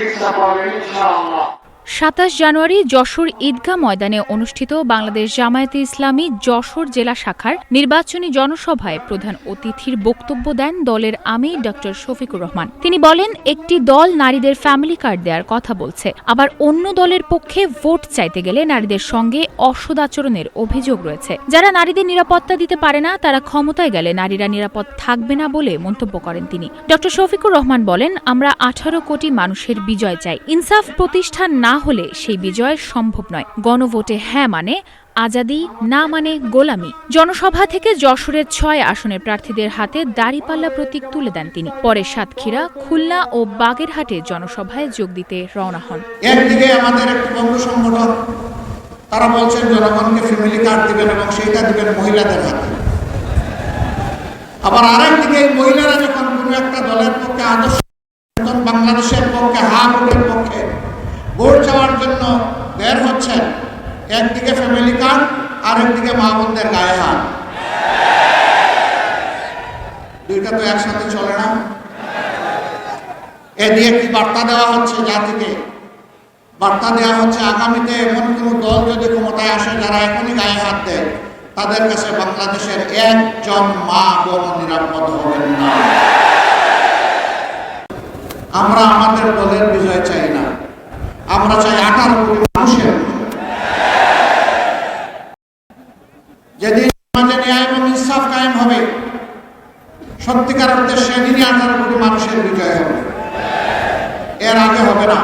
চিকিৎসা পাবেন ইনশাআল্লাহ। ২৭ জানুয়ারি যশোর ঈদগাহ ময়দানে অনুষ্ঠিত বাংলাদেশ জামায়াতে ইসলামী যশোর জেলা শাখার নির্বাচনী জনসভায় প্রধান অতিথির বক্তব্য দেন দলের আমির ডক্টর শফিকুর রহমান। তিনি বলেন, একটি দল নারীদের ফ্যামিলি কার্ড দেওয়ার কথা বলছে, আবার অন্য দলের পক্ষে ভোট চাইতে গেলে নারীদের সঙ্গে অসৎ আচরণের অভিযোগ রয়েছে। যারা নারীদের নিরাপত্তা দিতে পারে না, তারা ক্ষমতায় গেলে নারীরা নিরাপদ থাকবে না বলে মন্তব্য করেন তিনি। ডক্টর শফিকুর রহমান বলেন, আমরা ১৮ কোটি মানুষের বিজয় চাই। ইনসাফ প্রতিষ্ঠা না হলে সেই বিজয় সম্ভব নয়। গণভোটে হ্যাঁ মানে আজাদি, না মানে গোলামি। জনসভা থেকে যশোরের ৬ আসনের প্রার্থীদের হাতে দাঁড়িপাল্লা প্রতীক তুলে দেন তিনি। পরে সাতক্ষীরা, খুলনা ও বাগেরহাটে জনসভায় যোগ দিতে রওনা হন। একদিকে আমাদের একটি বন্ধু সংগঠন, তারা বলছেন জনগণকে ফ্যামিলি কার্ড দিবেন এবং সেইটা দিবেন মহিলাদের হাতে। আবার আরেকদিকে এই মহিলারা যখন কোনো একটা দলের পক্ষে আদর্শ বাংলাদেশের পক্ষে ভোটের পক্ষে ভোট চাওয়ার জন্য বের হচ্ছেন, একদিকে ফ্যামিলি কার্ড আর একদিকে মা বোনদের গায়ে হাত। দুইটা তো একসাথে চলে না। এ দিয়ে কি বার্তা দেওয়া হচ্ছে জাতিকে? বার্তা দেওয়া হচ্ছে আগামীতে এমন কোনো দল যদি ক্ষমতায় আসে যারা এখনই গায়ে হাত দেয়, তাদের কাছে বাংলাদেশের একজন মা বোন নিরাপদ হবেন না। আমরা আমাদের দলের বিজয় চাই না, আমরা চাই 18 কোটি মানুষের। যেদিন সমাজে ন্যায় এবং ইনসাফ কায়েম হবে, সত্যিকার অর্থে সেদিনই 18 কোটি মানুষের বিজয় হবে, এর আগে হবে না।